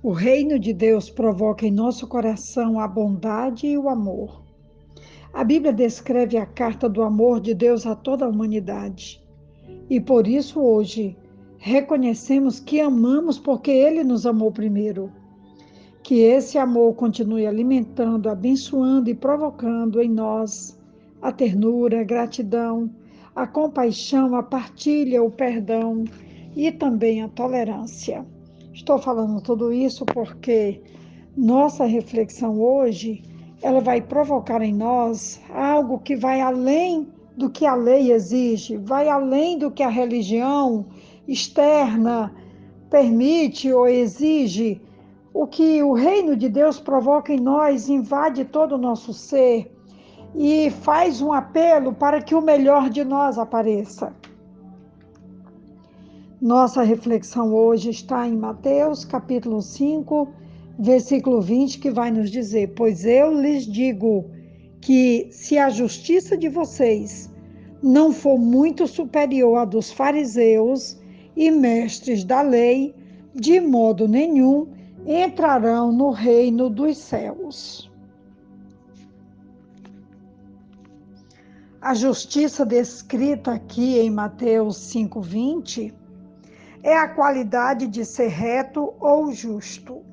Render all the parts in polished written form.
O reino de Deus provoca em nosso coração a bondade e o amor. A Bíblia descreve a carta do amor de Deus a toda a humanidade. E por isso hoje reconhecemos que amamos porque Ele nos amou primeiro. Que esse amor continue alimentando, abençoando e provocando em nós a ternura, a gratidão, a compaixão, a partilha, o perdão e também a tolerância. Estou falando tudo isso porque nossa reflexão hoje, ela vai provocar em nós algo que vai além do que a lei exige, vai além do que a religião externa permite ou exige. O que o reino de Deus provoca em nós invade todo o nosso ser e faz um apelo para que o melhor de nós apareça. Nossa reflexão hoje está em Mateus, capítulo 5, versículo 20, que vai nos dizer: pois eu lhes digo que se a justiça de vocês não for muito superior à dos fariseus e mestres da lei, de modo nenhum entrarão no reino dos céus. A justiça descrita aqui em Mateus 5:20 é a qualidade de ser reto ou justo.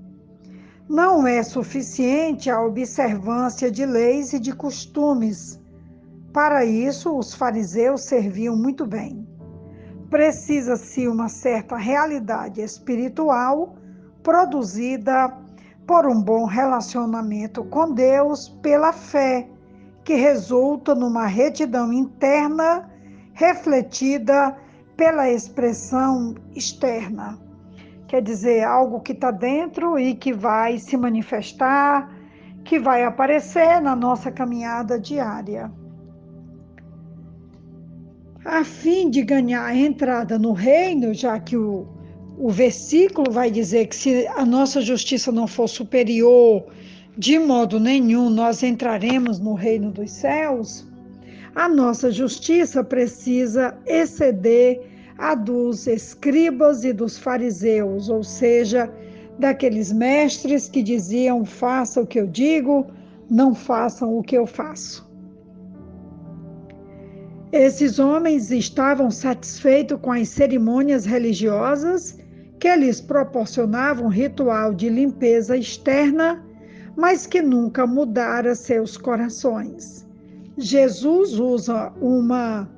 Não é suficiente a observância de leis e de costumes. Para isso, os fariseus serviam muito bem. Precisa-se uma certa realidade espiritual produzida por um bom relacionamento com Deus pela fé, que resulta numa retidão interna refletida pela expressão externa. Quer dizer, algo que está dentro e que vai se manifestar, que vai aparecer na nossa caminhada diária. A fim de ganhar a entrada no reino, já que o versículo vai dizer que se a nossa justiça não for superior, de modo nenhum nós entraremos no reino dos céus, a nossa justiça precisa exceder a dos escribas e dos fariseus, ou seja, daqueles mestres que diziam: faça o que eu digo, não façam o que eu faço. Esses homens estavam satisfeitos com as cerimônias religiosas que lhes proporcionavam ritual de limpeza externa, mas que nunca mudara seus corações. Jesus usa uma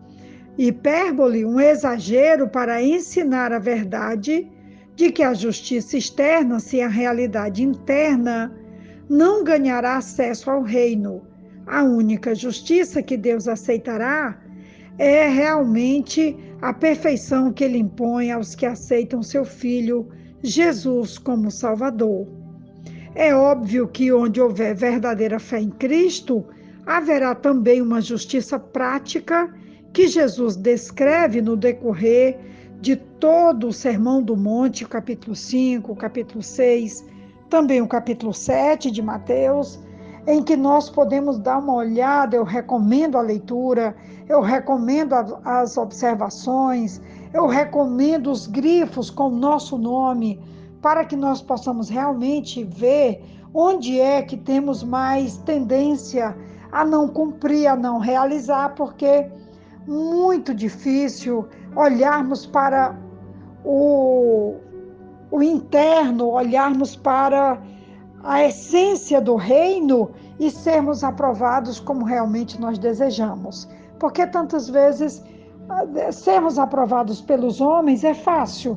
hipérbole, um exagero para ensinar a verdade de que a justiça externa, se a realidade interna, não ganhará acesso ao reino. A única justiça que Deus aceitará é realmente a perfeição que Ele impõe aos que aceitam seu Filho, Jesus, como Salvador. É óbvio que onde houver verdadeira fé em Cristo, haverá também uma justiça prática que Jesus descreve no decorrer de todo o Sermão do Monte, o capítulo 5, o capítulo 6, também o capítulo 7 de Mateus, em que nós podemos dar uma olhada. Eu recomendo a leitura, eu recomendo as observações, eu recomendo os grifos com o nosso nome, para que nós possamos realmente ver onde é que temos mais tendência a não cumprir, a não realizar, porque muito difícil olharmos para o interno, olharmos para a essência do reino e sermos aprovados como realmente nós desejamos. Porque tantas vezes sermos aprovados pelos homens é fácil,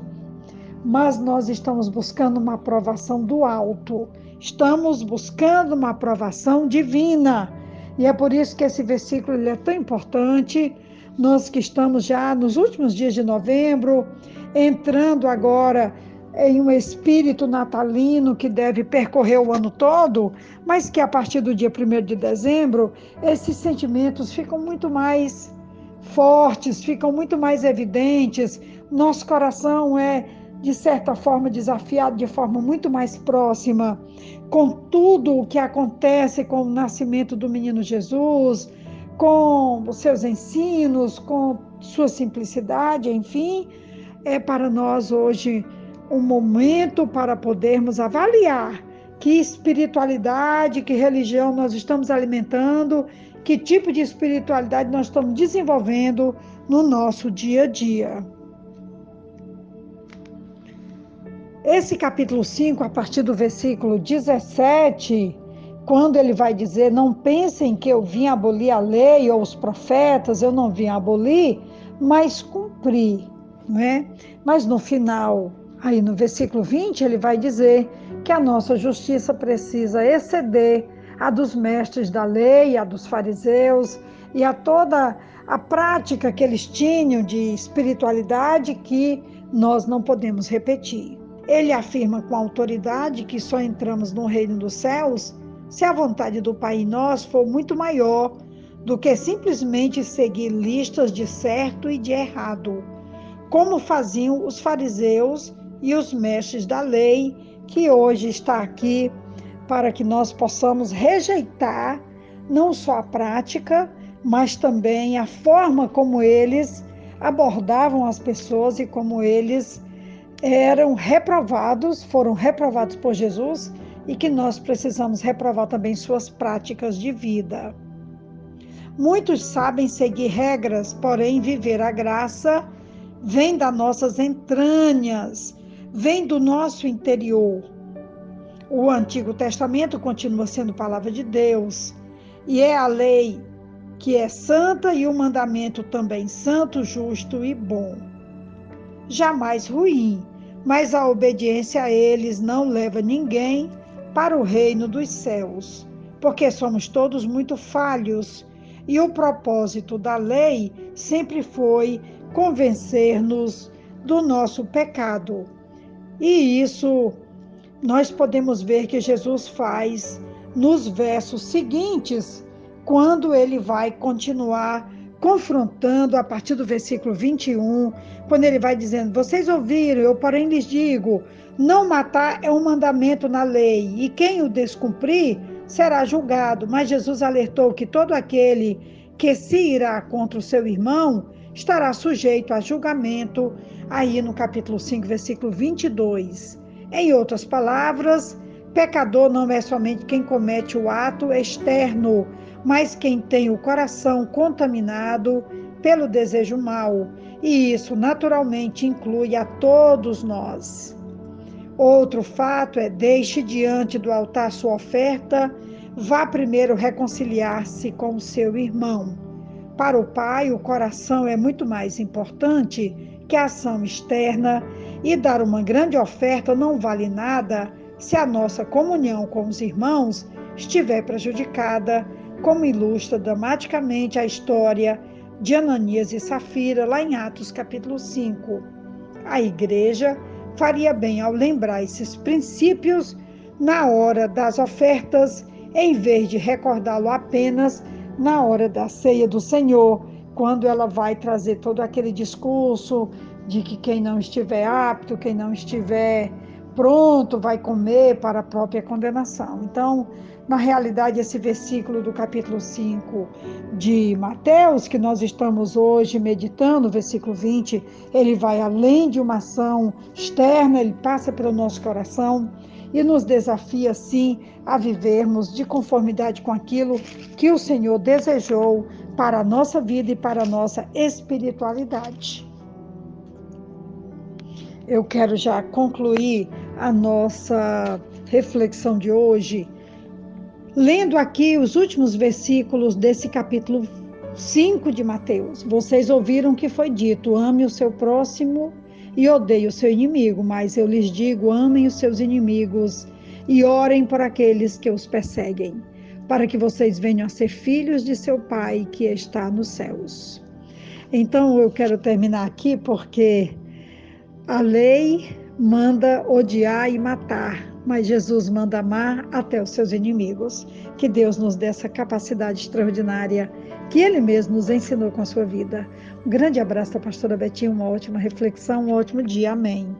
mas nós estamos buscando uma aprovação do alto, estamos buscando uma aprovação divina. E é por isso que esse versículo ele é tão importante. Nós que estamos já nos últimos dias de novembro, entrando agora em um espírito natalino que deve percorrer o ano todo, mas que a partir do dia 1º de dezembro, esses sentimentos ficam muito mais fortes, ficam muito mais evidentes. Nosso coração é, de certa forma, desafiado de forma muito mais próxima com tudo o que acontece com o nascimento do menino Jesus, com os seus ensinos, com sua simplicidade, enfim. É para nós hoje um momento para podermos avaliar que espiritualidade, que religião nós estamos alimentando, que tipo de espiritualidade nós estamos desenvolvendo no nosso dia a dia. Esse capítulo 5, a partir do versículo 17, quando ele vai dizer, não pensem que eu vim abolir a lei ou os profetas, eu não vim abolir, mas cumprir, não é? Mas no final, aí no versículo 20, ele vai dizer que a nossa justiça precisa exceder a dos mestres da lei, a dos fariseus e a toda a prática que eles tinham de espiritualidade que nós não podemos repetir. Ele afirma com autoridade que só entramos no reino dos céus se a vontade do Pai em nós for muito maior do que simplesmente seguir listas de certo e de errado, como faziam os fariseus e os mestres da lei, que hoje está aqui para que nós possamos rejeitar não só a prática, mas também a forma como eles abordavam as pessoas e como eles foram reprovados por Jesus e que nós precisamos reprovar também suas práticas de vida. Muitos sabem seguir regras, porém viver a graça vem das nossas entranhas, vem do nosso interior. O Antigo Testamento continua sendo palavra de Deus e é a lei que é santa e o mandamento também santo, justo e bom. Jamais ruim, mas a obediência a eles não leva ninguém para o reino dos céus, porque somos todos muito falhos e o propósito da lei sempre foi convencer-nos do nosso pecado. E isso nós podemos ver que Jesus faz nos versos seguintes, quando ele vai continuar confrontando a partir do versículo 21, quando ele vai dizendo, vocês ouviram, eu porém lhes digo, não matar é um mandamento na lei, e quem o descumprir será julgado. Mas Jesus alertou que todo aquele que se irá contra o seu irmão estará sujeito a julgamento, aí no capítulo 5, versículo 22. Em outras palavras, pecador não é somente quem comete o ato externo, mas quem tem o coração contaminado pelo desejo mau, e isso naturalmente inclui a todos nós. Outro fato é: deixe diante do altar sua oferta, vá primeiro reconciliar-se com o seu irmão. Para o Pai, o coração é muito mais importante que a ação externa, e dar uma grande oferta não vale nada se a nossa comunhão com os irmãos estiver prejudicada, como ilustra dramaticamente a história de Ananias e Safira, lá em Atos capítulo 5. A igreja faria bem ao lembrar esses princípios na hora das ofertas, em vez de recordá-lo apenas na hora da ceia do Senhor, quando ela vai trazer todo aquele discurso de que quem não estiver apto, quem não estiver pronto, vai comer para a própria condenação. Então, na realidade, esse versículo do capítulo 5 de Mateus, que nós estamos hoje meditando, versículo 20, ele vai além de uma ação externa, ele passa pelo nosso coração e nos desafia, sim, a vivermos de conformidade com aquilo que o Senhor desejou para a nossa vida e para a nossa espiritualidade. Eu quero já concluir a nossa reflexão de hoje, lendo aqui os últimos versículos desse capítulo 5 de Mateus. Vocês ouviram que foi dito, ame o seu próximo e odeie o seu inimigo, mas eu lhes digo, amem os seus inimigos e orem por aqueles que os perseguem, para que vocês venham a ser filhos de seu Pai que está nos céus. Então eu quero terminar aqui porque a lei manda odiar e matar, mas Jesus manda amar até os seus inimigos. Que Deus nos dê essa capacidade extraordinária que Ele mesmo nos ensinou com a sua vida. Um grande abraço da pastora Betinha, uma ótima reflexão, um ótimo dia. Amém.